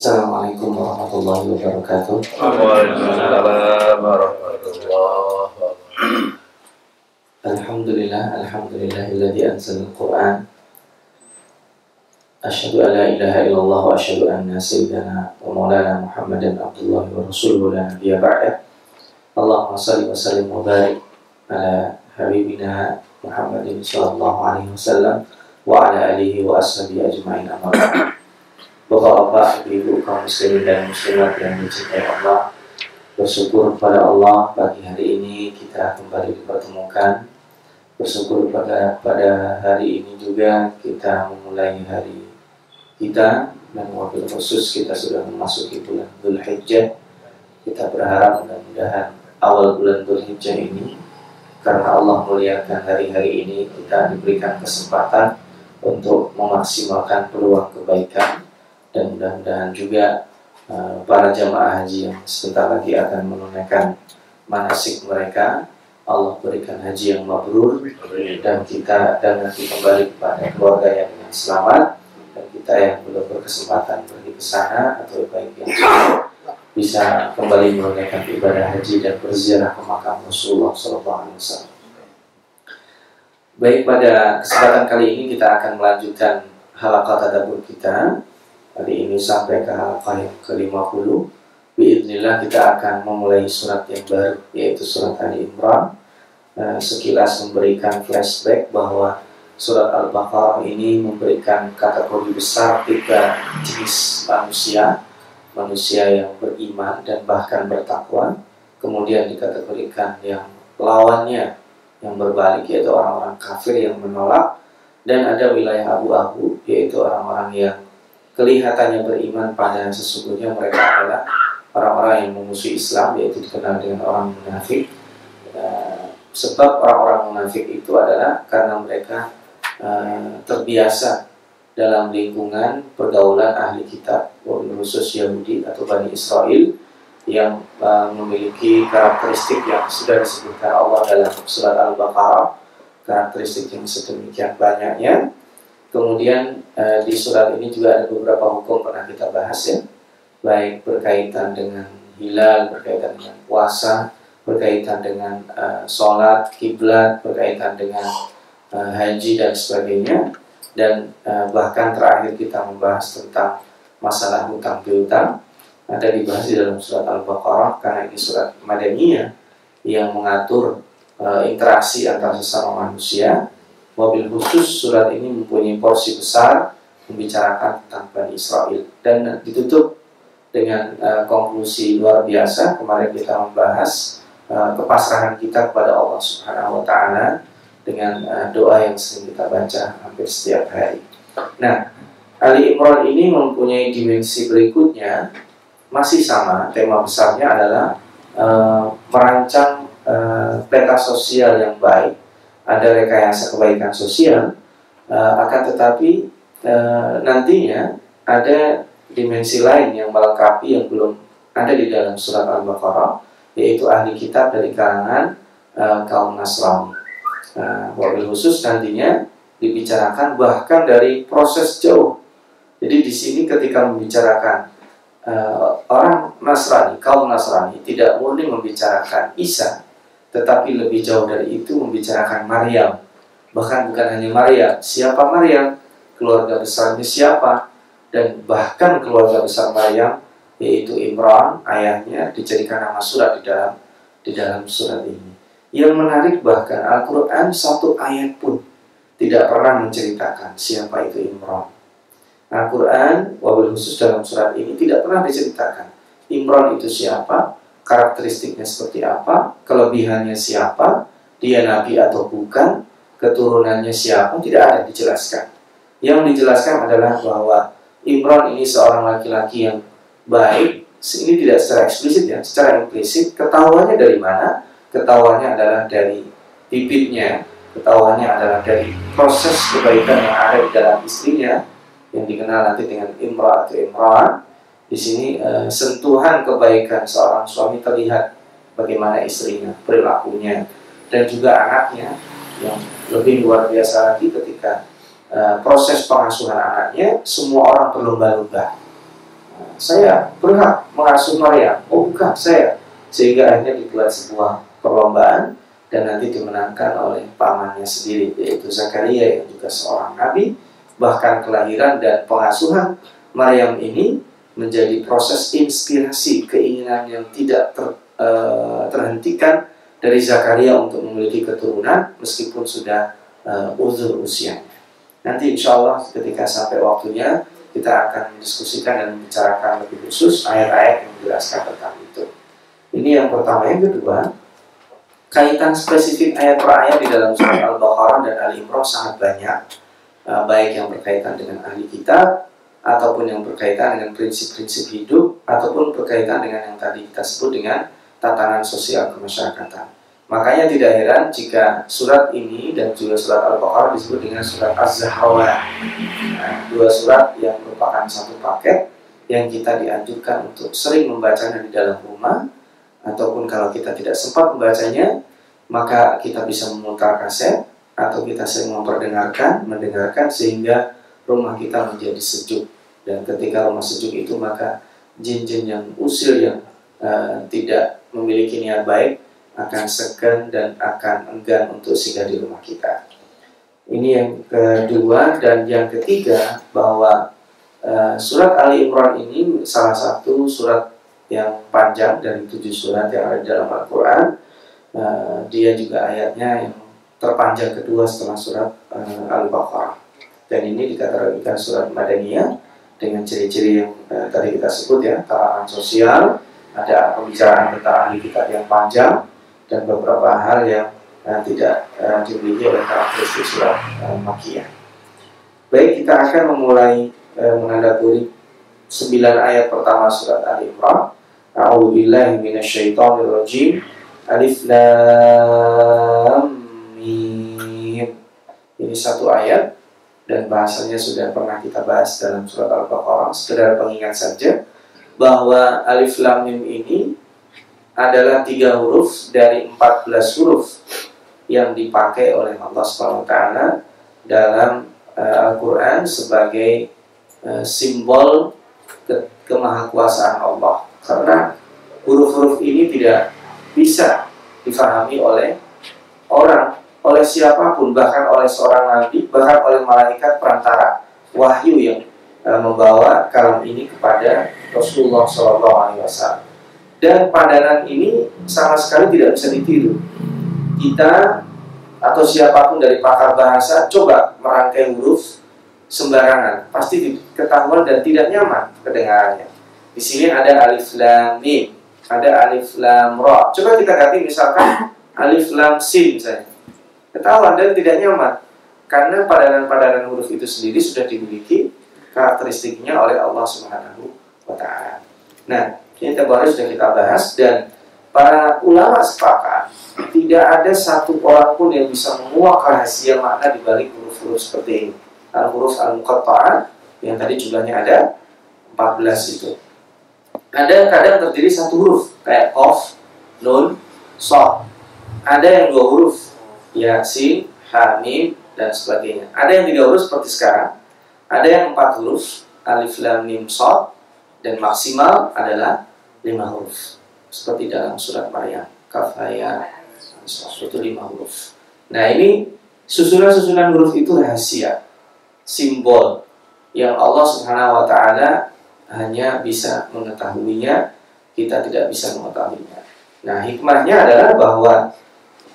Assalamualaikum warahmatullahi wabarakatuh. Waalaikumsalam warahmatullahi wabarakatuh. Alhamdulillahilladzi anzalal Qur'an. Asyhadu an la ilaha illallah wa asyhadu anna sayyidana wa maulana Muhammadan abdullahi wa rasuluhu la nabiyya ba'dah. Allahumma shalli wa sallim wa barik ala habibina Muhammadin sallallahu alaihi wasallam wa ala alihi wa ashabihi ajma'in, amma ba'd. Bapak-bapak, ibu, kaum muslimin dan muslimat yang dicintai Allah, bersyukur kepada Allah pagi hari ini kita kembali dipertemukan. Bersyukur pada hari ini juga kita memulai hari kita, dan wabil khusus kita sudah memasuki bulan Dzulhijjah. Kita berharap mudah-mudahan awal bulan Dzulhijjah ini, karena Allah muliakan hari-hari ini, kita diberikan kesempatan untuk memaksimalkan peluang kebaikan. Dan mudah-mudahan juga para jamaah haji yang sebentar lagi akan menunaikan manasik mereka, Allah berikan haji yang mabrur, dan kita nanti kembali kepada keluarga yang selamat, dan kita yang belum berkesempatan pergi ke sana atau baik yang sudah bisa kembali menunaikan ibadah haji dan berziarah ke makam Rasulullah SAW. Baik, pada kesempatan kali ini kita akan melanjutkan halaqah tadabbur kita. Hari ini sampai ke halaqah yang ke-50. Biidznillah kita akan memulai surat yang baru, yaitu surat Ali Imran. Sekilas memberikan flashback bahwa surat Al-Baqarah ini memberikan kategori besar 3 jenis manusia. Manusia yang beriman dan bahkan bertakwa. Kemudian dikategorikan yang lawannya, yang berbalik, yaitu orang-orang kafir yang menolak. Dan ada wilayah abu-abu, yaitu orang-orang yang kelihatannya beriman, pada sesungguhnya mereka adalah orang-orang yang memusuhi Islam, yaitu dikenal dengan orang munafik. Sebab orang-orang munafik itu adalah karena mereka terbiasa dalam lingkungan pergaulan ahli kitab, khusus Yahudi atau Bani Israel, yang memiliki karakteristik yang sudah disebutkan Allah dalam surat Al-Baqarah, karakteristik yang sedemikian banyaknya. Kemudian di surat ini juga ada beberapa hukum pernah kita bahas, ya, baik berkaitan dengan hilal, berkaitan dengan puasa, berkaitan dengan sholat, kiblat, berkaitan dengan haji dan sebagainya. Dan bahkan terakhir kita membahas tentang masalah hutang piutang, ada dibahas di dalam surat Al-Baqarah, karena ini surat Madaniyah yang mengatur interaksi antar sesama manusia. Wabil khusus surat ini mempunyai porsi besar membicarakan tentang Bani Israel, dan ditutup dengan konklusi luar biasa. Kemarin kita membahas kepasrahan kita kepada Allah Subhanahu wa Ta'ala dengan doa yang sering kita baca hampir setiap hari. Nah, Ali Imran ini mempunyai dimensi berikutnya, masih sama, tema besarnya adalah merancang peta sosial yang baik. Ada rekayasa kebaikan sosial, akan tetapi nantinya ada dimensi lain yang melengkapi yang belum ada di dalam surat Al-Baqarah, yaitu ahli kitab dari kalangan kaum Nasrani. Wabil khusus nantinya dibicarakan bahkan dari proses jauh. Jadi di sini ketika membicarakan orang Nasrani, kaum Nasrani, tidak murni membicarakan Isa, tetapi lebih jauh dari itu membicarakan Maryam. Bahkan bukan hanya Maryam, siapa Maryam, keluarga besarnya siapa, dan bahkan keluarga besar Maryam, yaitu Imran, ayahnya, dijadikan nama surat di dalam surat ini. Yang menarik, bahkan Al-Quran satu ayat pun tidak pernah menceritakan siapa itu Imran. Al-Quran wabil khusus dalam surat ini tidak pernah diceritakan Imran itu siapa, karakteristiknya seperti apa, kelebihannya siapa, dia nabi atau bukan, keturunannya siapa, tidak ada dijelaskan. Yang dijelaskan adalah bahwa Imran ini seorang laki-laki yang baik. Ini tidak secara eksplisit, ya, secara implisit. Ketahuannya dari mana? Ketahuannya adalah dari bibitnya, ketahuannya adalah dari proses kebaikan yang ada di dalam istrinya, yang dikenal nanti dengan Imra atau Imran. Di sini sentuhan kebaikan seorang suami terlihat, bagaimana istrinya, perilakunya, dan juga anaknya. Yang lebih luar biasa lagi ketika proses pengasuhan anaknya, semua orang berlomba-lomba. saya berhak mengasuh Maryam. Oh bukan, saya. Sehingga akhirnya dibuat sebuah perlombaan dan nanti dimenangkan oleh pamannya sendiri, yaitu Zakaria yang juga seorang nabi. Bahkan kelahiran dan pengasuhan Maryam ini menjadi proses inspirasi keinginan yang tidak terhentikan dari Zakaria untuk memiliki keturunan meskipun sudah uzur usianya. Nanti insya Allah ketika sampai waktunya kita akan mendiskusikan dan membicarakan lebih khusus ayat-ayat yang menjelaskan tentang itu. Ini yang pertama. Yang kedua, kaitan spesifik ayat per ayat di dalam surat Al-Baqarah dan Al-Imran sangat banyak, baik yang berkaitan dengan ahli kitab ataupun yang berkaitan dengan prinsip-prinsip hidup ataupun berkaitan dengan yang tadi kita sebut dengan tatanan sosial kemasyarakatan. Makanya tidak heran jika surat ini dan juga surat Al-Baqarah disebut dengan surat Az-Zahrawiyah. Dua surat yang merupakan satu paket yang kita dianjurkan untuk sering membacanya di dalam rumah, ataupun kalau kita tidak sempat membacanya, maka kita bisa memutar kaset atau kita sering mendengarkan sehingga rumah kita menjadi sejuk. Dan ketika rumah sejuk itu, maka jin-jin yang usil yang tidak memiliki niat baik akan segan dan akan enggan untuk singgah di rumah kita. Ini yang kedua. Dan yang ketiga, bahwa surat Ali Imran ini salah satu surat yang panjang dari 7 surat yang ada di dalam Al-Quran. Dia juga ayatnya yang terpanjang kedua setelah surat Al-Baqarah. Dan ini dikatakan surat Madaniyah dengan ciri-ciri yang tadi kita sebut ya, tatanan sosial, ada pembicaraan tentang ahli kitab yang panjang, dan beberapa hal yang tidak dimiliki oleh karakteristik surat Makkiyah. Baik, kita akan memulai menandapuri 9 ayat pertama surat Al-Imran. A'udzubillahi minasyaitonirrajim. Alif Lam Mim. Ini satu ayat dan bahasanya sudah pernah kita bahas dalam surat Al-Baqarah. Sekedar pengingat saja bahwa Alif Lam Mim ini adalah 3 huruf dari 14 huruf yang dipakai oleh Allah SWT dalam Al-Quran sebagai simbol kemahakuasaan Allah. Karena huruf-huruf ini tidak bisa difahami oleh orang, oleh siapapun, bahkan oleh seorang nabi, bahkan oleh malaikat perantara wahyu yang membawa kalam ini kepada Rasulullah SAW. Dan padanan ini sama sekali tidak bisa ditiru. Kita atau siapapun dari pakar bahasa coba merangkai huruf sembarangan, pasti ketahuan dan tidak nyaman kedengarannya. Di sini ada alif lam mim, ada alif lam ra. Coba kita ganti misalkan alif lam sin misalnya. Ketahuan dan tidak nyaman karena padanan-padanan huruf itu sendiri sudah dimiliki karakteristiknya oleh Allah Subhanahu wa taala. Nah, ini baru sudah kita bahas dan para ulama sepakat tidak ada satu orang pun yang bisa menguak rahasia makna di balik huruf-huruf seperti ini. Al-huruf al-muqatta'ah yang tadi jumlahnya ada 14 itu. Ada kadang terdiri satu huruf kayak qaf, nun, shad. Ada yang 2 huruf ya sin, ha, mim dan sebagainya. Ada yang 3 huruf seperti sekarang. Ada yang 4 huruf alif lam mim shad dan maksimal adalah 5 huruf. Seperti dalam surat Maryam, kaf ha ya itu 5 huruf. Nah, ini susunan-susunan huruf itu rahasia, simbol yang Allah Subhanahu wa taala hanya bisa mengetahuinya, kita tidak bisa mengetahuinya. Nah, hikmahnya adalah bahwa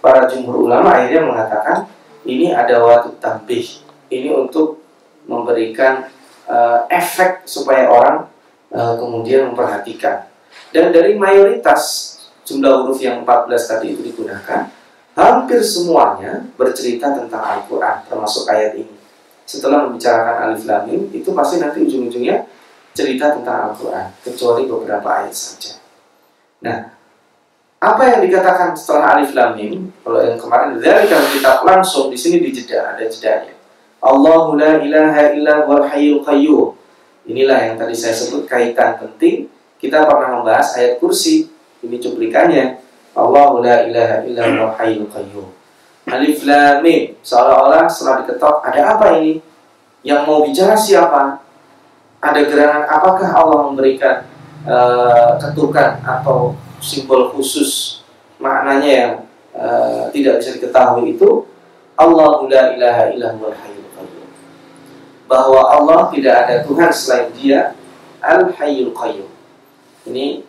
para jumhur ulama akhirnya mengatakan ini ada waktu tambih. Ini untuk memberikan efek supaya orang kemudian memperhatikan. Dan dari mayoritas jumlah huruf yang 14 tadi itu digunakan, hampir semuanya bercerita tentang Al-Quran, termasuk ayat ini. Setelah membicarakan alif lam mim, itu pasti nanti ujung-ujungnya cerita tentang Al-Quran, kecuali beberapa ayat saja. Nah, apa yang dikatakan setelah alif lam mim? Kalau yang kemarin dari kitab langsung di sini dijeda, ada jedanya. Allahu la ilaha illa huwal hayyul qayyum. Inilah yang tadi saya sebut kaitan penting. Kita pernah membahas ayat kursi. Ini cuplikannya. Allahu la ilaha illa huwal hayyul qayyum. Alif lam mim. Seolah-olah setelah diketok, ada apa ini? Yang mau bicara siapa? ada gerangan, apakah Allah memberikan ketukan atau simbol khusus maknanya yang tidak bisa diketahui itu? Allahu la ilaha illa huwal hayyul qayyum, bahwa Allah tidak ada Tuhan selain Dia, Al-Hayyul Qayyum. Ini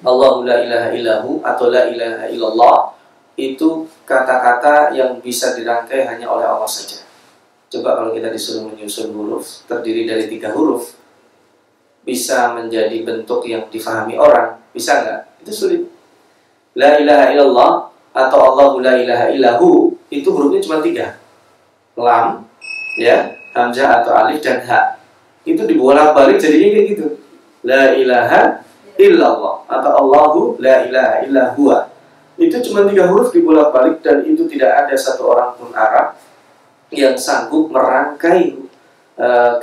Allahu la ilaha illahu atau la ilaha illallah itu kata-kata yang bisa dirangkai hanya oleh Allah saja. Coba kalau kita disuruh menyusun huruf terdiri dari 3 huruf, bisa menjadi bentuk yang difahami orang, bisa nggak? Itu sulit. La ilaha illallah atau Allahu la ilaha illahu itu hurufnya cuma 3, lam, ya, hamzah atau alif dan ha. Itu dibolak-balik jadinya kayak gitu. La ilaha illallah atau Allahu la ilaha illahu. Itu cuma 3 huruf dibolak-balik, dan itu tidak ada satu orang pun Arab yang sanggup merangkai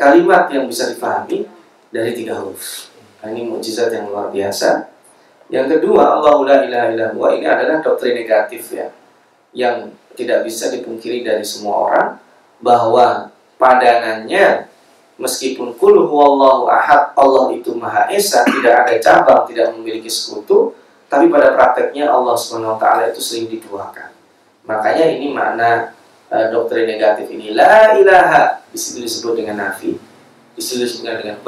kalimat yang bisa dipahami dari 3 huruf. Nah, ini mukjizat yang luar biasa. Yang kedua, Allahu la ilaha illallah ini adalah doktrin negatif ya, yang tidak bisa dipungkiri dari semua orang, bahwa padanannya meskipun qul huwallahu ahad, Allah itu Maha Esa, tidak ada cabang, tidak memiliki sekutu, tapi pada prakteknya Allah SWT itu sering diduakan. Makanya ini makna doktrin negatif ini. La ilaha disitu disebut dengan nafi, disitu disebut dengan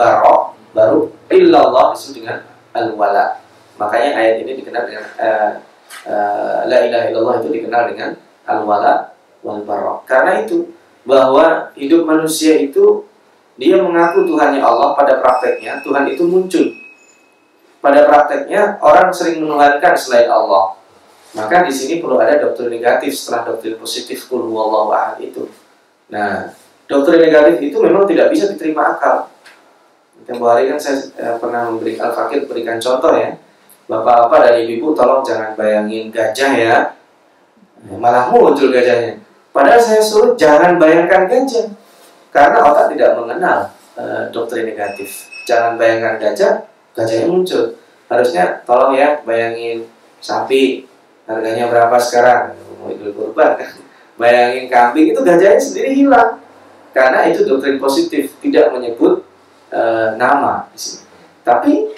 baru illallah disebut dengan al-wala. Makanya ayat ini dikenal dengan la ilaha illallah itu dikenal dengan al-wala wal bara. Karena itu bahwa hidup manusia itu dia mengaku Tuhannya Allah, pada prakteknya Tuhan itu muncul. Pada prakteknya orang sering menuhankan selain Allah. Maka di sini perlu ada doktrin negatif setelah doktrin positif qul huwallahu ahad itu. Nah, doktrin negatif itu memang tidak bisa diterima akal. Tempoh hari kan saya pernah memberikan Al-Fakir berikan contoh ya. Bapak-bapak dan ibu-ibu tolong jangan bayangin gajah ya. Malah muncul gajahnya. Padahal saya suruh jangan bayangkan gajah, karena otak tidak mengenal doktrin negatif. Jangan bayangkan gajah, gajahnya muncul. Harusnya tolong ya bayangin sapi, harganya berapa sekarang? Mau Idul Kurban kan? Bayangin kambing, itu gajahnya sendiri hilang. Karena itu doktrin positif, tidak menyebut nama di sini. Tapi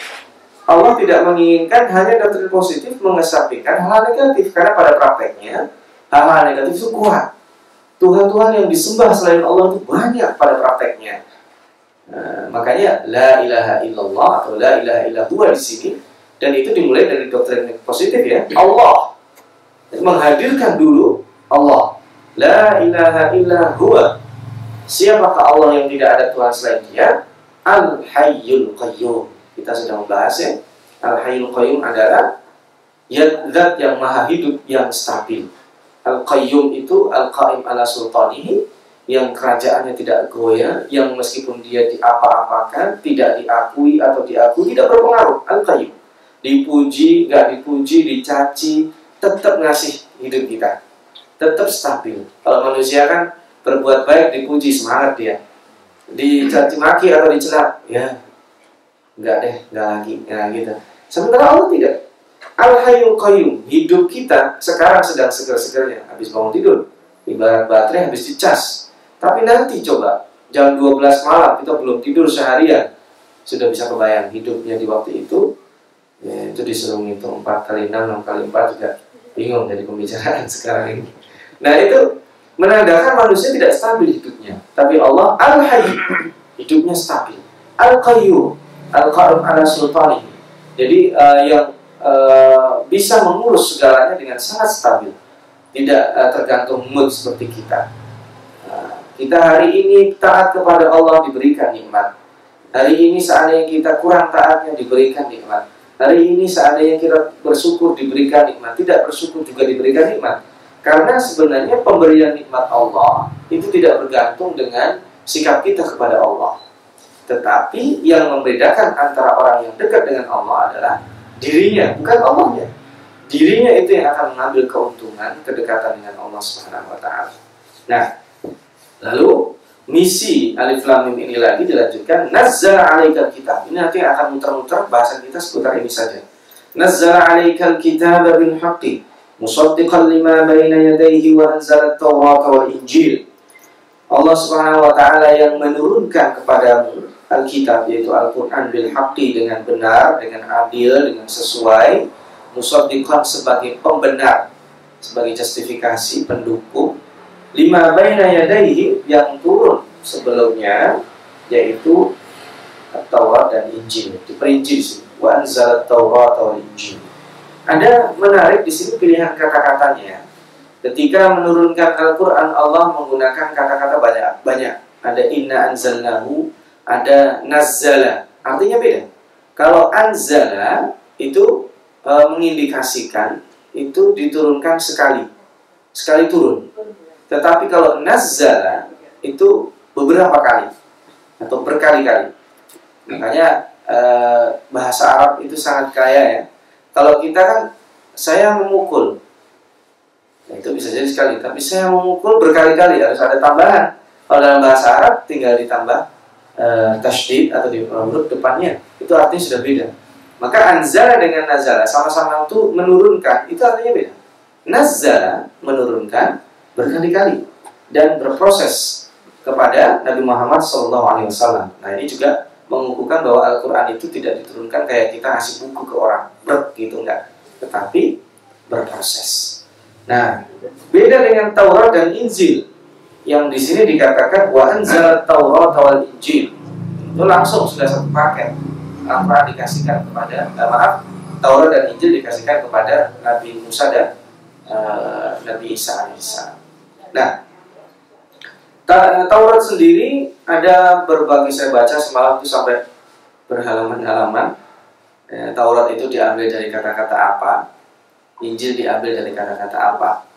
Allah tidak menginginkan hanya doktrin positif mengesampingkan hal negatif, karena pada prakteknya hal-hal negatif itu kuat. Tuhan-Tuhan yang disembah selain Allah itu banyak pada prakteknya. Makanya la ilaha illallah atau la ilaha illahu di sini, dan itu dimulai dari doktrin positif ya. Allah menghadirkan dulu Allah. La ilaha illahu. Siapakah Allah yang tidak ada Tuhan selain Dia? Al-Hayyul Qayyum. Kita sudah membahas ya. Al-Hayyul Qayyum adalah zat yang maha hidup, yang stabil. Al-Qayyum itu Al-Qaim ala sultanihi, yang kerajaannya tidak goyah, yang meskipun dia diapa-apakan, tidak diakui atau diakui, tidak berpengaruh. Al-Qayyum. Dipuji, nggak dipuji, dicaci, tetap ngasih hidup kita. Tetap stabil. Kalau manusia kan berbuat baik dipuji, semangat dia. Dicaci maki atau dicela, ya enggak deh, enggak lagi, ya gitu. Sementara Allah tidak. Al-Hayyul Qayyum, hidup kita sekarang sedang seger-segernya, habis bangun tidur, ibarat baterai habis dicas. Tapi nanti coba jam 12 malam kita belum tidur seharian, sudah bisa kebayang hidupnya di waktu itu. Ya, itu disuruh ngitung 4 kali 6, 6 kali 4 juga bingung dari pembicaraan sekarang ini. Nah, itu menandakan manusia tidak stabil hidupnya. Tapi Allah Al-Hayy, hidupnya stabil. Al-Qayyum, Al-Qaim ala sultani. Jadi yang bisa mengurus segalanya dengan sangat stabil, tidak tergantung mood seperti kita. Kita hari ini taat kepada Allah, diberikan nikmat. Hari ini seandainya kita kurang taatnya, diberikan nikmat. Hari ini seandainya kita bersyukur, diberikan nikmat. Tidak bersyukur juga diberikan nikmat. Karena sebenarnya pemberian nikmat Allah itu tidak bergantung dengan sikap kita kepada Allah. Tetapi yang membedakan antara orang yang dekat dengan Allah adalah dirinya, bukan Allahnya. Dirinya itu yang akan mengambil keuntungan kedekatan dengan Allah Subhanahu wa taala. Nah, lalu misi Alif Lam Mim ini lagi dilanjutkan, nazzala 'alaikal kitab. Ini nanti akan muter-muter bahasan kita seputar ini saja. Nazzala 'alaikal kitaba bil haqqi musaddiqan lima baina yadayhi wa anzala at-taurata wal injil. Allah Subhanahu wa taala yang menurunkan kepadamu Alkitab, yaitu Al-Quran bil haqqi, dengan benar, dengan adil, dengan sesuai, musaddiqan, sebagai pembenar, sebagai justifikasi, pendukung, lima baina yadayhi, yang turun sebelumnya, yaitu Taurat dan Injil. Itu perinci sih. Wa anzalat Taurat wal Injil. Ada menarik di sini pilihan kata-katanya. Ketika menurunkan Al-Quran, Allah menggunakan kata-kata banyak. Ada inna anzalnahu, ada nazzala. Artinya beda. Kalau anzala itu mengindikasikan itu diturunkan sekali turun. Tetapi kalau nazzala itu beberapa kali atau berkali-kali. Makanya bahasa Arab itu sangat kaya ya. Kalau kita kan, saya memukul, ya, itu bisa jadi sekali. Tapi saya memukul berkali-kali, harus ada tambahan. Kalau dalam bahasa Arab tinggal ditambah tasydid atau huruf depannya, itu artinya sudah beda. Maka anzala dengan nazala sama-sama itu menurunkan, itu artinya beda. Nazala menurunkan berkali-kali dan berproses kepada Nabi Muhammad SAW. Nah, ini juga mengukuhkan bahwa Al-Quran itu tidak diturunkan kayak kita ngasih buku ke orang, gitu enggak, tetapi berproses. Nah, beda dengan Taurat dan Injil yang di sini dikatakan wa anzalat Taurat wal Injil, itu langsung sudah satu paket. Al-Quran dikasihkan kepada Taurat dan Injil dikasihkan kepada Nabi Musa dan Nabi Isa AS. Nah, Taurat sendiri ada berbagai, saya baca semalam itu sampai berhalaman-halaman. Taurat itu diambil dari kata-kata apa, Injil diambil dari kata-kata apa.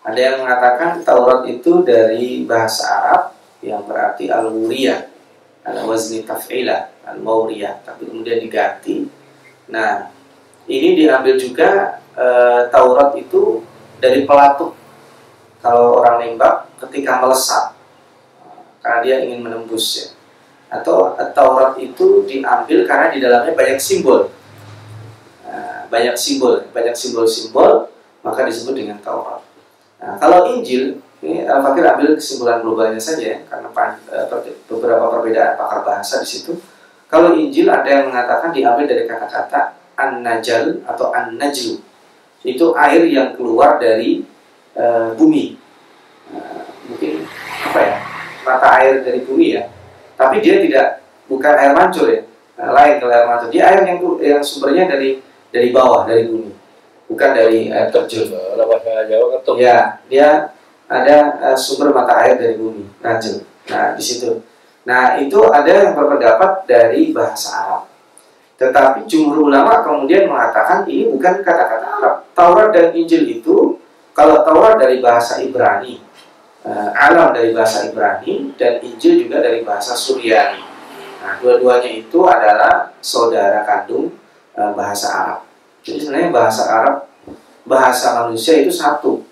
Ada yang mengatakan Taurat itu dari bahasa Arab yang berarti al-wuriyah, al-wazni taf'ilah, al-mawriyah, tapi kemudian diganti. Nah, ini diambil juga Taurat itu dari pelatuk. Kalau orang nembak ketika melesat, karena dia ingin menembus ya. Atau Taurat itu diambil karena di dalamnya banyak simbol. Banyak simbol-simbol, maka disebut dengan Taurat. Nah, kalau Injil, ini Al-Fakir ambil kesimpulan globalnya saja ya, karena beberapa perbedaan pakar bahasa di situ. Kalau Injil ada yang mengatakan diambil dari kata-kata an-najal atau an-najlu. Itu air yang keluar dari bumi. Mungkin apa ya? Mata air dari bumi ya, tapi dia bukan air mancur ya, lain kalau air mancur. Dia air yang sumbernya dari bawah, dari bumi, bukan dari air terjun. Ya, dia ada sumber mata air dari bumi, najl. Nah, di situ. Nah, itu ada yang berpendapat dari bahasa Arab. Tetapi jumhur ulama kemudian mengatakan ini bukan kata-kata Arab. Taurat dan Injil itu, kalau Taurat dari bahasa Ibrani, alam dari bahasa Ibrani, dan Injil juga dari bahasa Suryani. Nah, dua-duanya itu adalah saudara kandung bahasa Arab. Jadi sebenarnya bahasa Arab, bahasa manusia itu satu.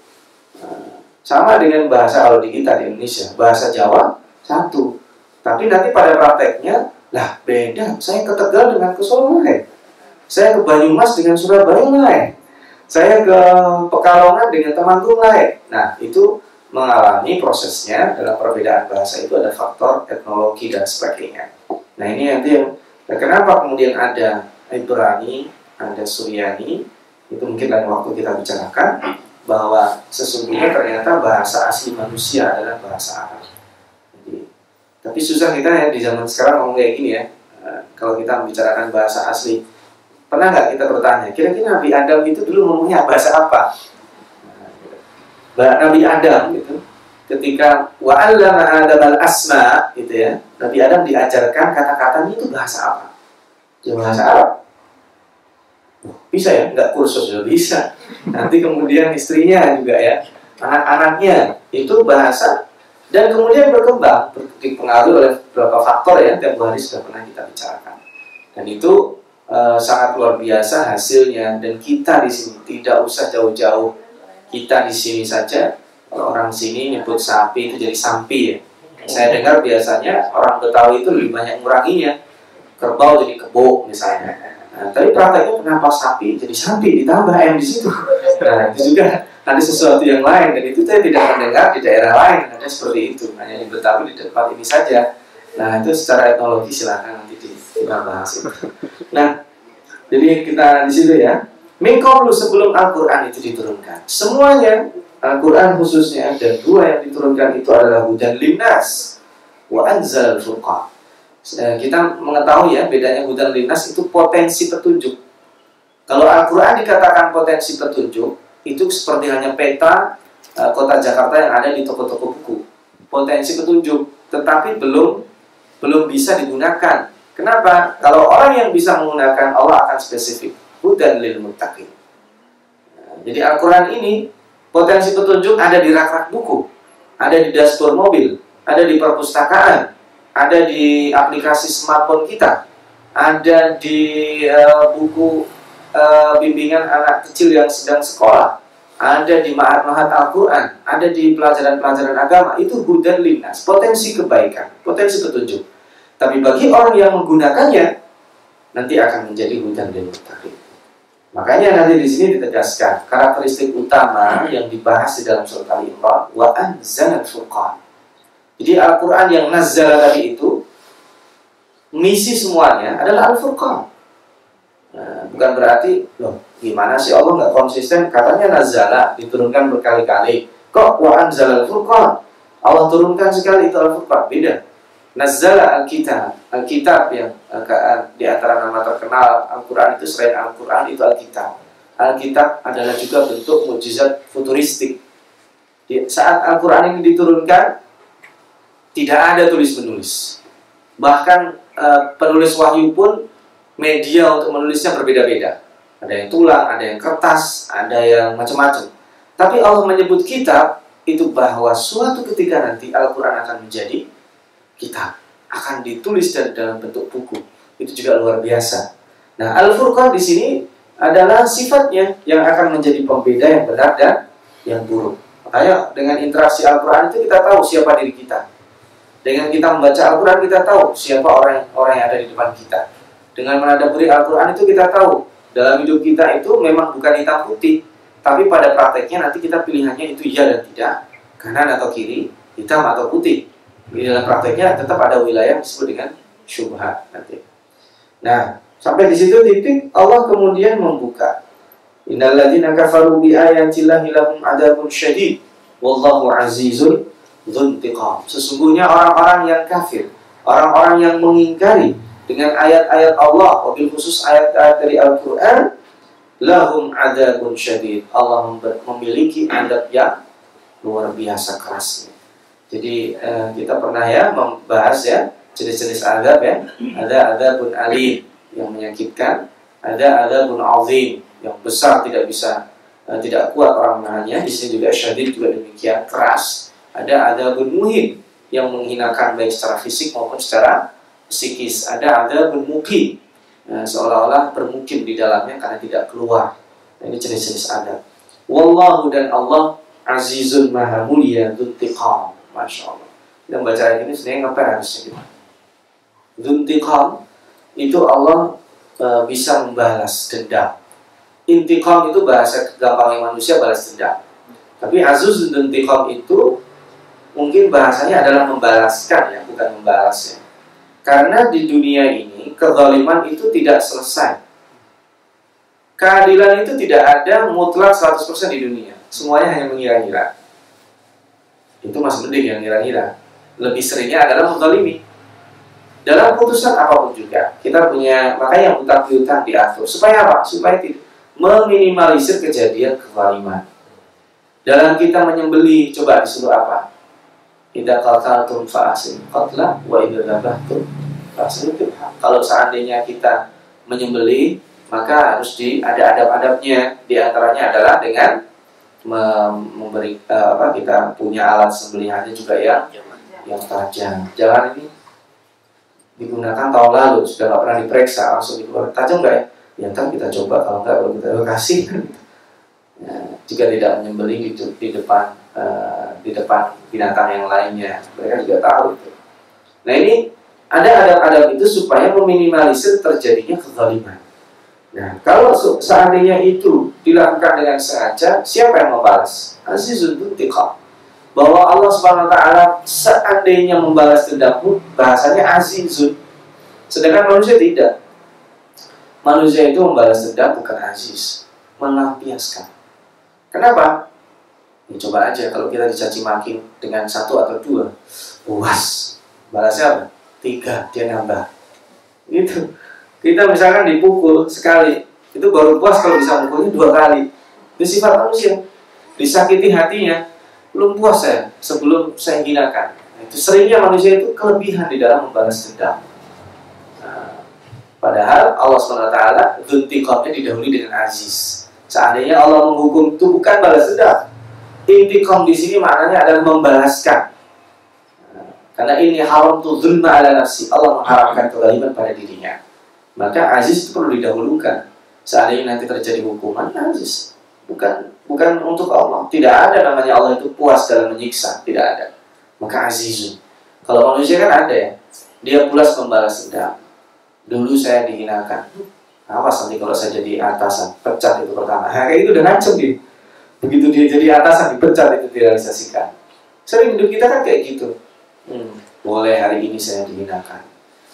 Sama dengan bahasa kalau di kita di Indonesia, bahasa Jawa satu. Tapi nanti pada prakteknya, lah beda. Saya ke Tegal dengan ke Solo lain. Saya ke Banyumas dengan Surabaya lain. Saya ke Pekalongan dengan Temanggung lain. Nah, itu mengalami prosesnya. Dalam perbedaan bahasa itu ada faktor etnologi dan sebagainya. Nah, ini nanti yang kenapa kemudian ada Ibrani, ada Suryani, itu mungkin lain waktu kita bicarakan, bahwa sesungguhnya ternyata bahasa asli manusia adalah bahasa Arab. Jadi, tapi susah kita ya di zaman sekarang ngomong kayak gini ya. Kalau kita membicarakan bahasa asli, pernah nggak kita bertanya, kira-kira Nabi Adam itu dulu ngomongnya bahasa apa? Nabi Adam gitu, ketika wa'allama Adam al-asma gitu ya, Nabi Adam diajarkan kata-katanya itu bahasa apa? Ya bahasa Arab. Bisa ya, nggak kursus juga bisa. Nanti kemudian istrinya juga ya, anak-anaknya itu bahasa, dan kemudian berkembang, dipengaruhi oleh beberapa faktor ya, tempoh hari sudah pernah kita bicarakan. Dan itu sangat luar biasa hasilnya. Dan kita di sini tidak usah jauh-jauh. Kita di sini saja, kalau orang sini nyebut sapi itu jadi sampi ya. Saya dengar biasanya orang Betawi itu lebih banyak nguranginya. Kerbau jadi kebo misalnya. Nah, tapi prakteknya kenapa sapi jadi sapi ditambah M di situ. Nah, itu juga ada sesuatu yang lain, dan itu saya tidak mendengar di daerah lain ada seperti itu. Hanya di Betawi di tempat ini saja. Nah itu secara etnologi silahkan nanti kita bahas itu. Nah jadi kita di situ ya. Min qablu, sebelum Al-Quran itu diturunkan, semuanya Al-Quran khususnya dan dua yang diturunkan itu adalah hudan linnas wa anzal furqan. Kita mengetahui ya bedanya hudan linnas itu potensi petunjuk. Kalau Al-Quran dikatakan potensi petunjuk, itu seperti hanya peta kota Jakarta yang ada di toko-toko buku. Potensi petunjuk, tetapi belum bisa digunakan. Kenapa? Kalau orang yang bisa menggunakan, Allah akan spesifik. Hudan lil muttaqin. Jadi Al-Quran ini potensi petunjuk ada di rak-rak buku, ada di dashboard mobil, ada di perpustakaan, ada di aplikasi smartphone kita, ada di buku bimbingan anak kecil yang sedang sekolah, ada di ma'had-ma'had Al-Quran, ada di pelajaran-pelajaran agama. Itu hudan linnas, potensi kebaikan, potensi petunjuk. Tapi bagi orang yang menggunakannya, nanti akan menjadi hudan lil muttaqin. Makanya nanti di sini ditegaskan karakteristik utama yang dibahas di dalam surat Al-Imran, wa anzalal furqan. Jadi Al-Quran yang nazzala tadi itu misi semuanya adalah Al-Furqan. Nah, bukan berarti loh gimana sih Allah nggak konsisten, katanya nazzala diturunkan berkali-kali, kok wa anzalal furqan Allah turunkan sekali itu Al-Furqan. Beda. Nazzala Alkitab, Alkitab yang di antara nama terkenal Al-Quran itu selain Al-Quran itu Alkitab. Alkitab adalah juga bentuk mukjizat futuristik. Di saat Al-Quran ini diturunkan, tidak ada tulis-menulis. Bahkan penulis wahyu pun media untuk menulisnya berbeda-beda. Ada yang tulang, ada yang kertas, ada yang macam-macam. Tapi Allah menyebut kitab itu bahwa suatu ketika nanti Al-Quran akan menjadi kitab, akan ditulis dalam bentuk buku. Itu juga luar biasa. Nah, Al-Furqan di sini adalah sifatnya yang akan menjadi pembeda yang benar dan yang buruk. Makanya dengan interaksi Al-Quran itu kita tahu siapa diri kita. Dengan kita membaca Al-Quran kita tahu siapa orang yang ada di depan kita. Dengan menadaburi Al-Quran itu kita tahu dalam hidup kita itu memang bukan hitam putih, tapi pada prakteknya nanti kita pilihannya itu iya dan tidak, kanan atau kiri, hitam atau putih. Di dalam prakteknya tetap ada wilayah disebut dengan syubhat nanti. Nah, sampai di situ titik Allah kemudian membuka. Innal ladzina kafaru bi ayatillahi lahum adzabun syadid wallahu azizun dzuntiqam. Sesungguhnya orang-orang yang kafir, orang-orang yang mengingkari dengan ayat-ayat Allah, wabil khusus ayat-ayat dari Al-Quran, lahum adzabun syadid. Allah memiliki adab yang luar biasa kerasnya. Jadi kita pernah ya membahas ya jenis-jenis adab ya. Ada adabun alim yang menyakitkan, ada adabun azim yang besar tidak kuat orang menahannya. Di sini juga syadid juga demikian keras. Ada adabun muhin yang menghinakan baik secara fisik maupun secara psikis. Ada adabun muqim, seolah-olah bermukim di dalamnya karena tidak keluar. Nah, ini jenis-jenis adab. Wallahu, dan Allah azizun maha mulia dzuntiqam. Masya Allah. Kita membaca ayat ini sebenarnya ngapain harusnya gitu. Dzuntiqam itu Allah bisa membalas dendam. Intiqam itu bahasa gampangnya manusia balas dendam. Tapi azuz dzuntiqam itu mungkin bahasanya adalah membalaskan ya, bukan membalas ya. Karena di dunia ini kezaliman itu tidak selesai. Keadilan itu tidak ada mutlak 100% di dunia. Semuanya hanya mengira-ngira. Itu masih mending yang ngira-ngira. Lebih seringnya adalah menzalimi. Dalam putusan apapun juga kita punya, makanya yang hutang piutang diatur. Supaya apa? Supaya tidak meminimalisir kejadian kezaliman. Dalam kita menyembelih, coba disuruh apa? Idza qataltum fa'asin qatla wa idza dzabhtum fa'asin dzabha. Kalau seandainya kita menyembelih, maka harus ada adab-adabnya. Di antaranya adalah dengan memberi kita punya alat sembelihannya juga yang tajam. Jangan ini digunakan tahun lalu sudah nggak pernah diperiksa langsung dikeluarkan, tajam nggak ya? Ya ntar kita coba, kalau nggak kita kasih. Ya, jika tidak menyembelih di depan binatang yang lainnya, mereka juga tahu itu. Nah ini ada adab-adab itu supaya meminimalisir terjadinya kezaliman. Nah, kalau seandainya itu dilakukan dengan sengaja, siapa yang membalas? Azizun dzuntiqam. bahwa Allah Subhanahu wa taala seandainya membalas dendammu, bahasanya azizun. Sedangkan manusia tidak. Manusia itu membalas dendam bukan aziz, melampiaskan. Kenapa? Ya, coba aja kalau kita dicaci maki dengan 1 atau 2, puas. Balasnya apa? 3, dia nambah. Gitu. Kita misalkan dipukul sekali, itu baru puas kalau bisa mukulnya 2 kali. Itu sifat manusia. Disakiti hatinya, belum puas saya sebelum saya hinakan. Itu seringnya manusia itu kelebihan di dalam membalas dendam. Padahal Allah SWT intiqamnya didahului dengan aziz. Seandainya Allah menghukum itu bukan balas dendam. Intiqam di sini maknanya adalah membalaskan. Karena ini haram tu zulma ala nafsi. Allah mengharamkan kezaliman pada dirinya. Maka aziz itu perlu didahulukan. Seandainya nanti terjadi hukuman, aziz. Bukan untuk Allah. Tidak ada namanya Allah itu puas dalam menyiksa. Tidak ada. Maka azizun. Kalau manusia kan ada ya. Dia pulas membalas dendam. Dulu saya dihinakan. Awas nanti kalau saya jadi atasan, pecat itu pertama. Kayak itu udah ngancem dia. Begitu dia jadi atasan, dipecat itu direalisasikan. Sering hidup kita kan kayak gitu. Boleh hari ini saya dihinakan.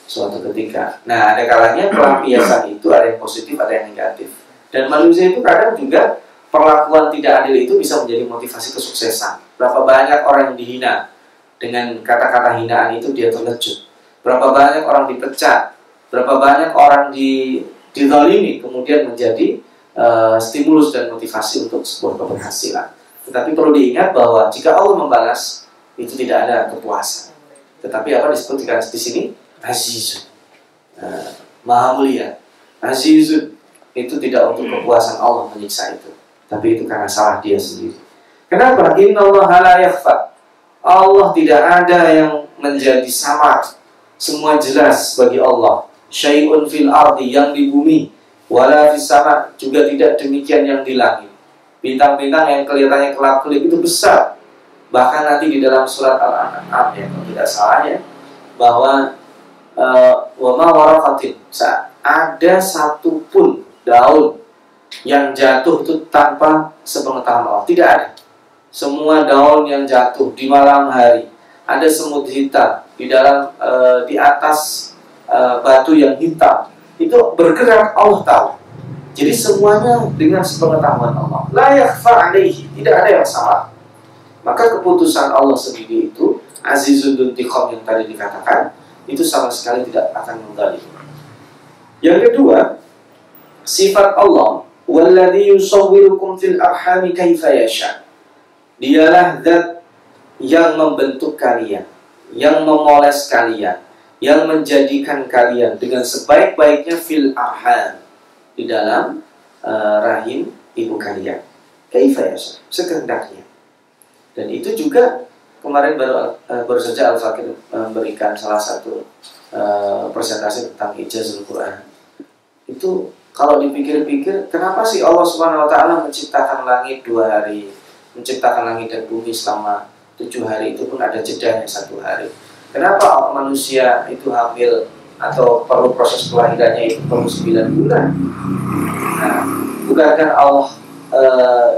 Suatu ketika. Nah, ada kalanya pelampiasan itu ada yang positif, ada yang negatif. Dan manusia itu kadang juga perlakuan tidak adil itu bisa menjadi motivasi kesuksesan. Berapa banyak orang yang dihina dengan kata-kata hinaan itu dia terkejut. Berapa banyak orang dipecat. Berapa banyak orang dizalimi kemudian menjadi stimulus dan motivasi untuk sebuah keberhasilan. Tetapi perlu diingat bahwa jika Allah membalas itu tidak ada kepuasan. Tetapi apa disebut di sini? Azizun. Maha mulia. Azizun itu tidak untuk kepuasan Allah menyiksa itu. Tapi itu karena salah dia sendiri. Kenapa? Innallaha la yakhfa. Allah tidak ada yang menjadi samar. Semua jelas bagi Allah. Syai'un fil ardi, yang di bumi, wala fis sama, juga tidak demikian yang di langit. Bintang-bintang yang kelihatannya kelap-kelip itu besar. Bahkan nanti di dalam surat Al-An'am ya, kalau tidak salah ya, bahwa wa ma waraqatin, ada satupun daun yang jatuh itu tanpa sepengetahuan Allah. Tidak ada. Semua daun yang jatuh di malam hari, ada semut hitam di atas batu yang hitam, itu bergerak, Allah tahu. Jadi semuanya dengan sepengetahuan Allah. La yakhfa alaihi, tidak ada yang salah. Maka keputusan Allah sendiri itu azizun dzuntiqam yang tadi dikatakan, itu sama sekali tidak akan menggali. Yang kedua, sifat Allah, walladzi yusawwirukum fil arhami kaifa yasha. Dialah zat yang membentuk kalian, yang memoles kalian, yang menjadikan kalian dengan sebaik-baiknya fil arham, di dalam rahim ibu kalian. Kaifa yasha, sekehendaknya. Dan itu juga kemarin baru saja Al-Fakir memberikan salah satu presentasi tentang ijazul Quran. Itu kalau dipikir-pikir, kenapa sih Allah Subhanahu wa taala menciptakan langit 2 hari, menciptakan langit dan bumi selama 7 hari, itu pun ada jedanya 1 hari. Kenapa manusia itu hamil atau perlu proses kelahirannya itu perlu 9 bulan? Nah, bukankah Allah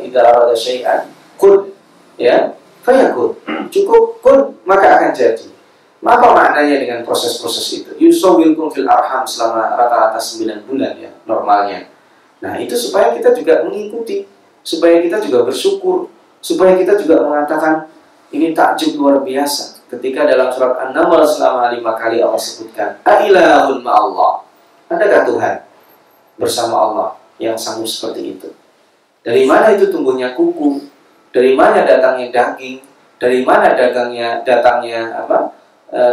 idza arada syai'an kun, ya, fayakun. Cukup kun maka akan jadi. Apa maknanya dengan proses-proses itu? Yusawwirkum fil arham selama rata-rata 9 bulan ya normalnya. Nah, itu supaya kita juga mengikuti, supaya kita juga bersyukur, supaya kita juga mengatakan ini takjub luar biasa. Ketika dalam surat An-Naml selama 5 kali Allah sebutkan A'ilahun ma'allah, adakah Tuhan bersama Allah yang sanggup seperti itu? Dari mana itu tumbuhnya kuku? Dari mana datangnya daging? Dari mana datangnya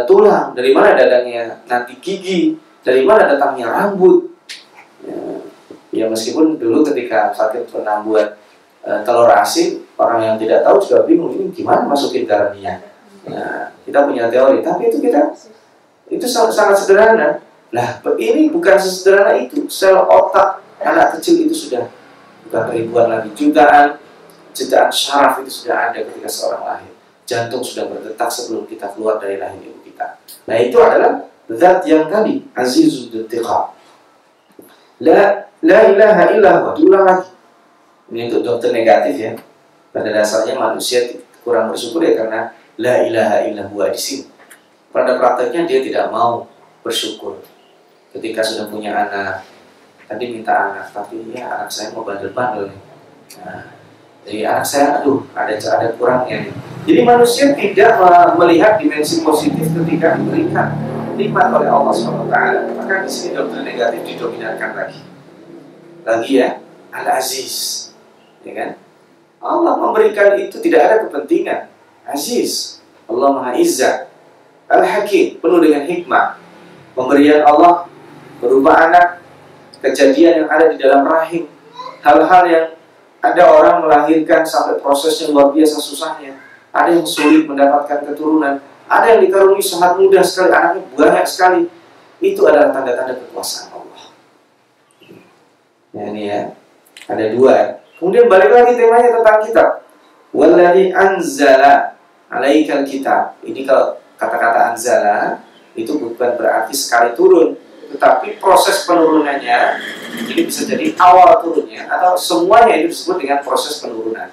tulang? Dari mana datangnya nanti gigi? Dari mana datangnya rambut? Ya meskipun dulu ketika Fakir pernah buat telur asin, orang yang tidak tahu juga bingung ini gimana masukin garam minyak. Nah, kita punya teori, tapi itu sangat sederhana. Nah, ini bukan sesederhana itu. Sel otak anak kecil itu sudah bukan ribuan lagi, jutaan syaraf itu sudah ada ketika seorang lahir. Jantung sudah berdetak sebelum kita keluar dari rahim ibu kita. Nah, itu adalah zat yang tadi azizud dzuntiqam. La ilaha illallah. Diulang lagi. Ini untuk dokter negatif ya. Pada dasarnya manusia kurang bersyukur ya karena la ilaha illallah di sini. Pada prakteknya dia tidak mau bersyukur. Ketika sudah punya anak, tadi minta anak, tapi ya anak saya mau bandel-bandel nih. Nah, jadi anak saya, aduh, ada kurangnya. Jadi manusia tidak melihat dimensi positif ketika diberikan nikmat oleh Allah SWT. Maka di sini doktrin negatif didominankan lagi ya, Al-Aziz, ya kan? Allah memberikan itu tidak ada kepentingan. Aziz, Allah Maha Izzah. Al-Hakim, penuh dengan hikmah. Pemberian Allah berupa anak, kejadian yang ada di dalam rahim, hal-hal yang ada orang melahirkan sampai prosesnya luar biasa susahnya. Ada yang sulit mendapatkan keturunan, ada yang dikaruniai sangat mudah sekali, anaknya banyak sekali. Itu adalah tanda-tanda kekuasaan Allah. Ya, ini ya, ada dua. Kemudian balik lagi temanya tentang kitab. Walladzi anzala alaikal kitab. Ini kalau kata-kata anzala itu bukan berarti sekali turun, tetapi proses penurunannya ini bisa jadi awal turunnya atau semuanya itu disebut dengan proses penurunan.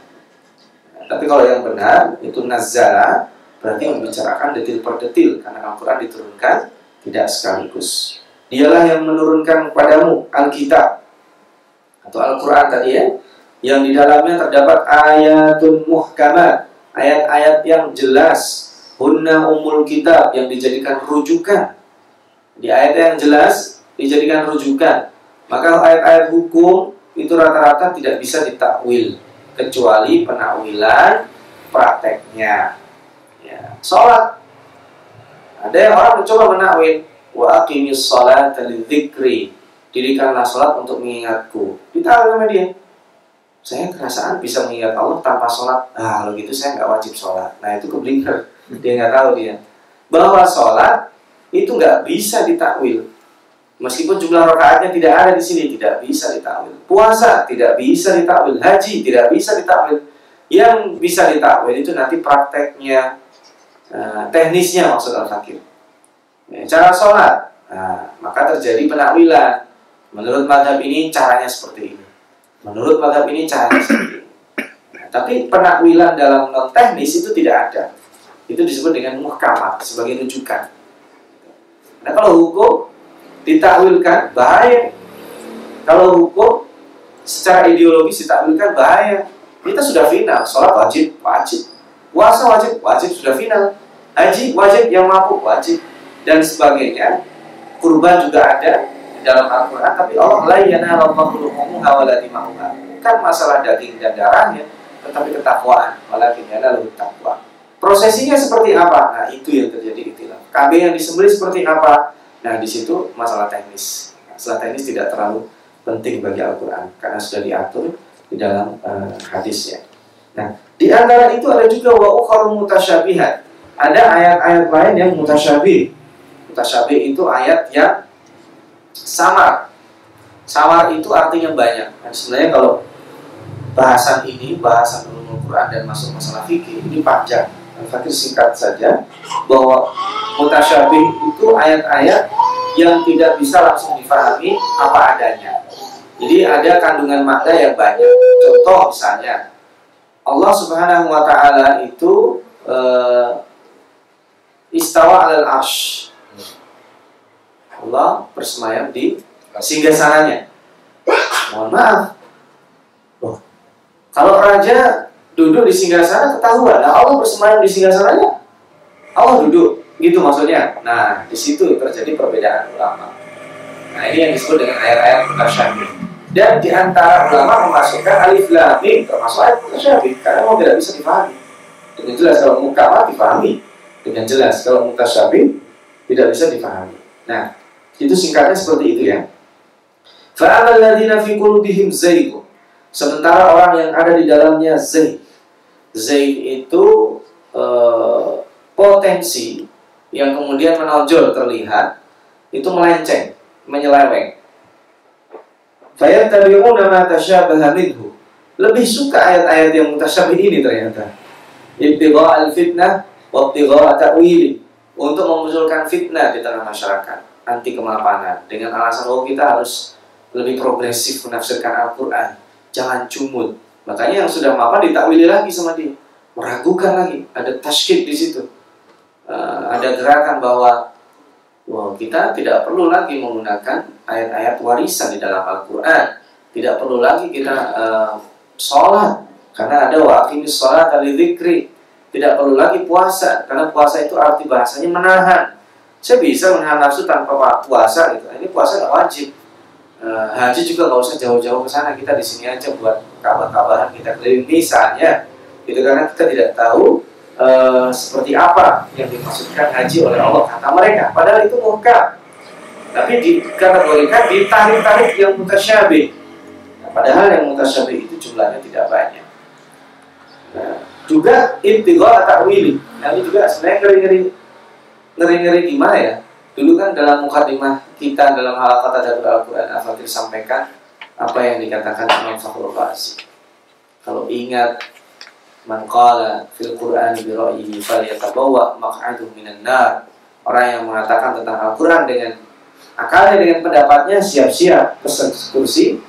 Nah, tapi kalau yang benar itu nazzala berarti membicarakan detil per detil karena Al-Quran diturunkan tidak sekaligus. Dialah yang menurunkan kepadamu Alkitab atau Al-Quran tadi ya, yang di dalamnya terdapat ayatun muhkamat, ayat-ayat yang jelas, hunna umul kitab, yang dijadikan rujukan. Di ayat yang jelas dijadikan rujukan. Maka ayat-ayat hukum itu rata-rata tidak bisa ditakwil kecuali penakwilan prakteknya. Ya, sholat. Ada yang orang mencoba menakwil wa aqimis sholata lidzikri, dirikanlah sholat untuk mengingatku. Ditakwil sama dia, saya kerasaan bisa mengingat Allah tanpa sholat. Kalau gitu saya nggak wajib sholat. Nah itu keblinger. Dia nggak tahu dia bahwa sholat itu nggak bisa ditakwil. Meskipun jumlah rakaatnya tidak ada di sini, tidak bisa ditakwil. Puasa tidak bisa ditakwil. Haji tidak bisa ditakwil. Yang bisa ditakwil itu nanti prakteknya, teknisnya maksud al-fakir. Cara sholat, maka terjadi penakwilan. Menurut mazhab ini caranya seperti ini. Menurut mazhab ini caranya seperti ini. Nah, tapi penakwilan dalam non teknis itu tidak ada. Itu disebut dengan muhkamat sebagai rujukan. Nah kalau hukum ditakwilkan bahaya. Kalau hukum secara ideologis ditakwilkan bahaya. Kita sudah final, sholat wajib, puasa wajib sudah final, haji wajib yang mampu wajib dan sebagainya. Kurban juga ada dalam Al-Quran, tapi Allah la yanalullahu luhumuha wala dima'uha. Bukan masalah daging dan darahnya, tetapi ketakwaan. Walakin yanaluhu taqwa. Prosesinya seperti apa? Nah, itu yang terjadi ikhtilaf. Kambing yang disembelih seperti apa? Nah, di situ masalah teknis. Masalah teknis tidak terlalu penting bagi Al-Quran karena sudah diatur di dalam hadisnya. Nah, di antara itu ada juga wa ukharu mutasyabihat. Ada ayat-ayat lain yang mutasyabih. Mutasyabih itu ayat yang samar. Samar itu artinya banyak. Dan sebenarnya kalau bahasan ini, bahasan ulumul Quran dan masuk masalah fikih, ini panjang. Al-Fakir singkat saja bahwa mutasyabih itu ayat-ayat yang tidak bisa langsung difahami apa adanya. Jadi ada kandungan makna yang banyak. Contoh misalnya Allah Subhanahu wa Ta'ala itu istawa alal arsh. Allah bersemayam di singgasananya. Mohon maaf. Loh, kalau raja duduk di singgasana ketahuan. Nah, Allah bersemayam di singgasananya. Allah duduk, gitu maksudnya. Nah, di situ terjadi perbedaan ulama. Nah, ini yang disebut dengan ayat-ayat mutasyabih. Dan di antara ulama memasukkan alif lam mim termasuk ayat mutasyabih karena mau tidak bisa dipahami. Dengan jelas kalau muhkamat dipahami, dengan jelas kalau mutasyabih tidak bisa dipahami. Nah, itu singkatnya seperti itu ya. Fa'amal ladzina fi qulubihim zayg. Sementara orang yang ada di dalamnya zayg. Zayg itu potensi yang kemudian menonjol terlihat itu melenceng, menyeleweng. Fayattabi'una ma tasyabaha minhu. Lebih suka ayat-ayat yang mutasyabih ini ternyata. Ibtigha'al fitnah wa ibtigha'a ta'wili. Untuk memunculkan fitnah di tengah masyarakat, anti kemapanan dengan alasan kita harus lebih progresif menafsirkan Al-Quran, jangan cumut. Makanya yang sudah mapan ditakwili lagi sama dia. meragukan lagi, ada tasydid di situ. Ada gerakan bahwa kita tidak perlu lagi menggunakan ayat-ayat warisan di dalam Al-Quran. Tidak perlu lagi kita sholat, karena ada wa aqimis sholata lidzikri. Tidak perlu lagi puasa, karena puasa itu arti bahasanya menahan. Saya bisa menahan nafsu tanpa puasa gitu. Ini puasa nggak wajib. Haji juga nggak usah jauh-jauh ke sana, kita di sini aja buat kabar-kabaran kita keliling misalnya. Itu karena kita tidak tahu seperti apa yang dimaksudkan haji oleh Allah kata mereka. Padahal itu muhkam, tapi dikategorikan di tarik-tarik yang mutasyabih. Nah, padahal yang mutasyabih itu jumlahnya tidak banyak. Nah, juga intigha ta'wili. Nah, ini juga sebenarnya ngeri-ngeri gimana ya? Dulu kan dalam mukadimah kita dalam halakat tadabbur Al-Quran Al-Fatih sampaikan apa yang dikatakan Imam Fakhrul Razi. Kalau ingat man qala fil Qur'ani bi ra'yihi falyatabawwa maq'adahu minan nar. Orang yang mengatakan tentang Al-Quran dengan akalnya, dengan pendapatnya, siap-siap pesan kursi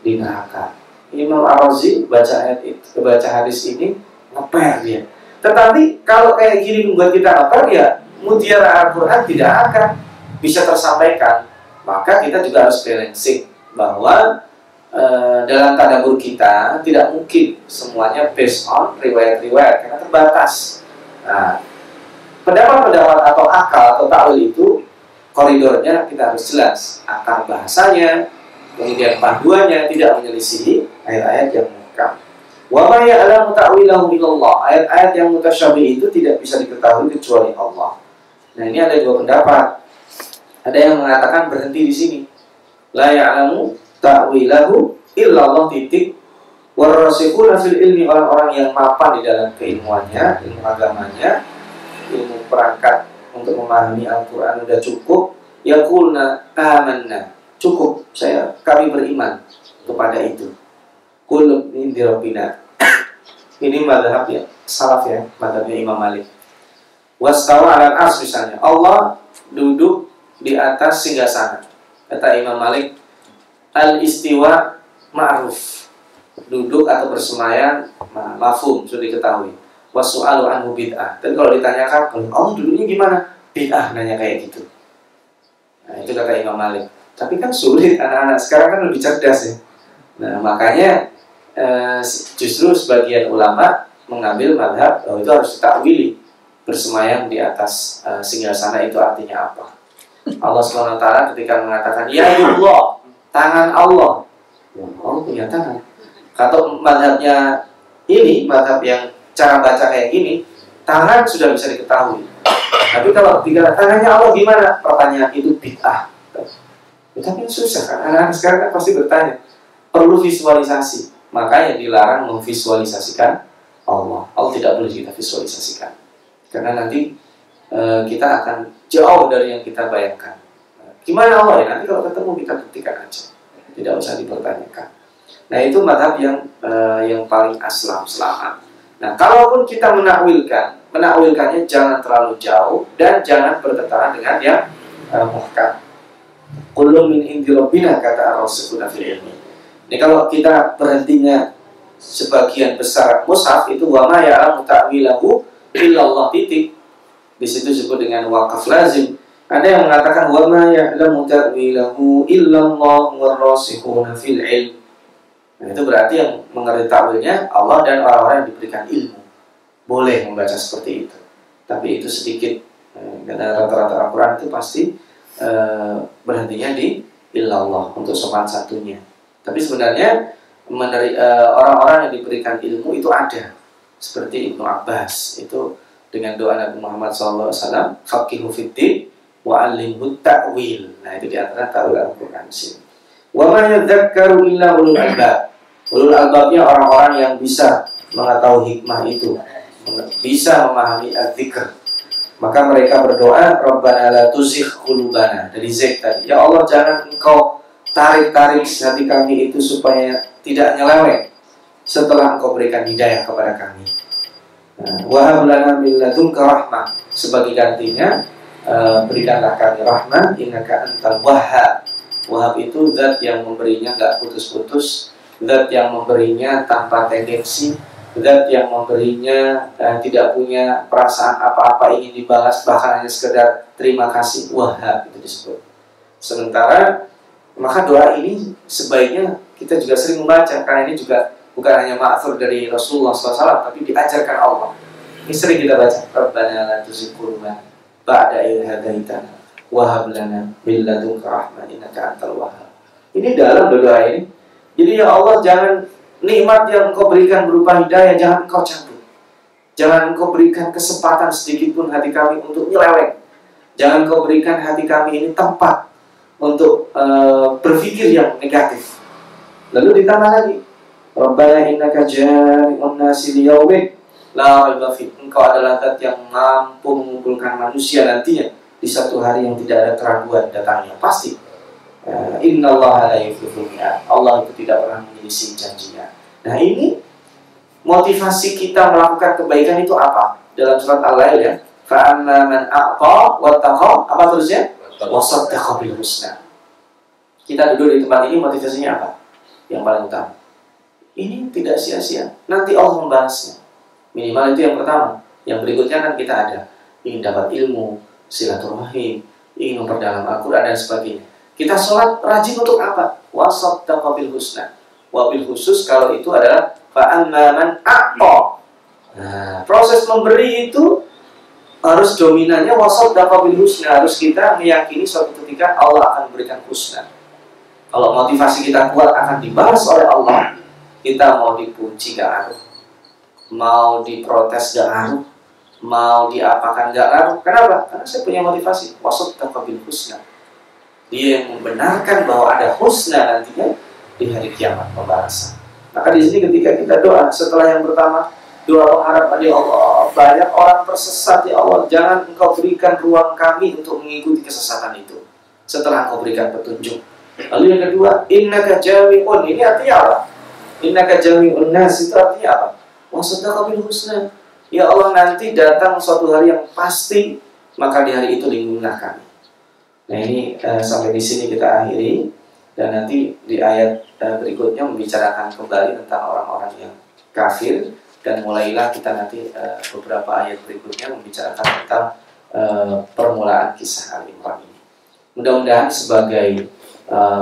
di neraka. Imam Ar-Razi baca hadis ini ngeper dia. Tetapi kalau kayak gini membuat kita ngeper, ya mutiara Al-Quran tidak akan bisa tersampaikan. Maka kita juga harus balancing bahwa dalam tadabbur kita tidak mungkin semuanya based on riwayat-riwayat karena terbatas. Nah, pendapat-pendapat atau akal atau ta'wil itu koridornya kita harus jelas. Akar bahasanya, kemudian panduannya tidak menyelisihi ayat-ayat yang muhkam. Wa ma ya'lamu ta'wilahu illallah. Ayat-ayat yang mutasyabih itu tidak bisa diketahui kecuali Allah. Nah, ini ada dua pendapat. Ada yang mengatakan berhenti di sini. La ya'lamu ta'wilahu illallah titik. Warasikhuna fil ilmi, orang-orang yang mapan di dalam keilmuannya, ilmu agamanya, ilmu perangkat untuk memahami Al-Quran sudah cukup. Yaqulna amanna. Cukup, kami beriman kepada itu. Qul indi rabbina. Ini mazhab ya, salaf ya, mazhabnya Imam Malik. Wastawa 'alal 'arsy misalnya. Allah duduk di atas singgasana. Kata Imam Malik, al-istiwa ma'ruf. Duduk atau bersemayam mafhum, sudah diketahui. Wasu'alu anhu bid'ah. Dan kalau ditanyakan, Allah duduknya gimana? Bid'ah, nanya kayak gitu. Nah, itu kata Imam Malik. Tapi kan sulit, anak-anak sekarang kan lebih cerdas ya. Nah, makanya justru sebagian ulama mengambil mazhab bahwa itu harus ditakwili. Bersemayam di atas singgasana itu artinya apa? Allah SWT ketika mengatakan ya Allah, tangan Allah. Allah punya tangan. Kalau mazhabnya ini, mazhab yang cara baca kayak gini, tangan sudah bisa diketahui. Tapi kalau tiga tangannya Allah gimana? Pertanyaan itu bid'ah. Tapi susah kan, anak-anak sekarang kan pasti bertanya. Perlu visualisasi. Makanya dilarang memvisualisasikan Allah. Allah tidak boleh kita visualisasikan. Karena nanti kita akan jauh dari yang kita bayangkan. Gimana Allah ya? Nanti kalau ketemu kita buktikan aja. Tidak usah dipertanyakan. Nah, itu mazhab yang paling aslam, selamat. Nah, kalaupun kita menakwilkannya jangan terlalu jauh dan jangan bertentangan dengan yang muhkam. Kullu min indi rabbina, kata ar-rasikhuna fil ilmi. Ini kalau kita berhentinya sebagian besar mushaf itu wa ma ya'lamu ta'wilahu illallah titik. Di situ disebut dengan waqaf lazim. Ada yang mengatakan wa ma ya'lamu ta'wilahu illallah war-rasikhuna fil ilm. Nah, itu berarti yang mengerti ta'wilnya Allah dan orang-orang yang diberikan ilmu. Boleh membaca seperti itu. Tapi itu sedikit. Karena rata-rata Al-Quran itu pasti berhentinya di illallah untuk sopan satunya. Tapi sebenarnya orang-orang yang diberikan ilmu itu ada. Seperti Ibnu Abbas itu dengan doa Nabi Muhammad SAW, faqihu fiddin wa 'allimhu ta'wil. Nah, itu di antara ta'wil Al-Quran sini. Wa ma yadzakkaru illa ulul albab. Ulul albabnya orang-orang yang bisa mengetahui hikmah itu, bisa memahami az-zikr. Maka mereka berdoa, Rabbana la tuzigh qulubana. Dari zikr tadi, ya Allah jangan engkau tarik-tarik hati kami itu supaya tidak nyeleweng setelah engkau berikan hidayah kepada kami. Wa hab lana min ladunka rahmah. Sebagai gantinya berikanlah kami rahmah, innaka antal wahhab. Wahab itu zat yang memberinya gak putus-putus, zat yang memberinya tanpa tendensi, Zat yang memberinya tidak punya perasaan apa-apa ingin dibalas, bahkan hanya sekedar terima kasih, Wahhab itu disebut. Sementara maka doa ini sebaiknya kita juga sering membaca, karena ini juga bukan hanya ma'thur dari Rasulullah SAW, tapi diajarkan Allah. Ini sering kita baca, Rabbana la tuzigh qulubana ba'da idh hadaitana wa hab lana min ladunka rahmah innaka antal wahhab. Ini dalam doa ini. Jadi ya Allah, jangan nikmat yang Engkau berikan berupa hidayah jangan Engkau cabut. Jangan Engkau berikan kesempatan sedikit pun hati kami untuk nyeleweng. Jangan Engkau berikan hati kami ini tempat untuk berpikir yang negatif. Lalu ditambah lagi, Rabbana innaka jami'un nasi liyaumin la raiba fihi. Engkau adalah Zat yang mampu mengumpulkan manusia nantinya di satu hari yang tidak ada keraguan datangnya. Pasti. Innallaha la yukhliful mi'ad. Allah itu tidak pernah menyelisih janjinya. Nah, ini motivasi kita melakukan kebaikan itu apa? Dalam surat Al-Lail ya. Fa amma man a'ta wattaqa, apa terusnya? Wa saddaqa bil husna. Kita duduk di tempat ini motivasinya apa? Yang paling utama. Ini tidak sia-sia. Nanti Allah membalasnya. Minimal itu yang pertama. Yang berikutnya kan kita ada ingin dapat ilmu, silaturahim, ingin memperdalam Al-Quran dan sebagainya. Kita sholat rajin untuk apa? Wasaddaqa bil husna. Wabil khusus kalau itu adalah fa'amma man a'ta. Nah, proses memberi itu harus dominannya wasaddaqa bil husna. Harus kita meyakini suatu ketika Allah akan memberikan husna. Kalau motivasi kita kuat akan dibalas oleh Allah, kita mau dipuji gak ngaruh, mau diprotes gak ngaruh, mau diapakan gak ngaruh. Kenapa? Karena saya punya motivasi wasaddaqa bil husna. Dia yang membenarkan bahwa ada husna nantinya di hari kiamat pembalasan. Maka di sini ketika kita doa setelah yang pertama, doa pengharapan, ya Allah, banyak orang tersesat, ya Allah, jangan Engkau berikan ruang kami untuk mengikuti kesesatan itu. Setelah Engkau berikan petunjuk. Lalu yang kedua, innaka jami'un, ini artinya apa? Innaka jami'un nas, itu artinya apa? Wasaddaqa bil husna. Ya Allah, nanti datang suatu hari yang pasti, maka di hari itu lindungilah kami. Nah, ini sampai di sini kita akhiri, dan nanti di ayat berikutnya membicarakan kembali tentang orang-orang yang kafir, dan mulailah kita nanti beberapa ayat berikutnya membicarakan tentang permulaan kisah Al-Imran ini. Mudah-mudahan sebagai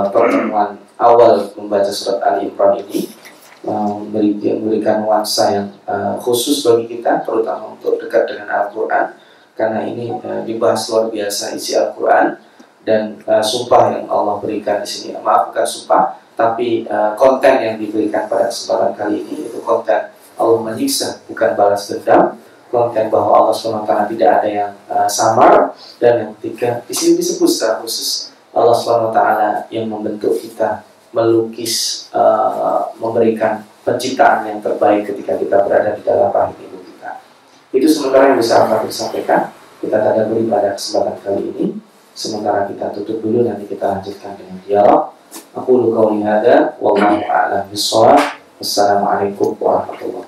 pertemuan awal membaca surat Al-Imran ini memberikan nuansa yang khusus bagi kita, terutama untuk dekat dengan Al-Quran, karena ini dibahas luar biasa isi Al-Quran. Dan sumpah yang Allah berikan di sini, maaf bukan sumpah, tapi konten yang diberikan pada kesempatan kali ini itu konten Allah menyiksa, bukan balas dendam. Konten bahwa Allah SWT tidak ada yang samar. Dan yang ketiga, di sini disebut secara khusus Allah SWT yang membentuk kita, melukis, memberikan penciptaan yang terbaik ketika kita berada di dalam rahim ibu kita. Itu sementara yang bisa kami sampaikan. Kita tadabburi pada kesempatan kali ini. Sementara kita tutup dulu, nanti kita lanjutkan dengan dialog. Aku qauli hada wallahu a'lam bishawab. Wassalamualaikum warahmatullahi wabarakatuh.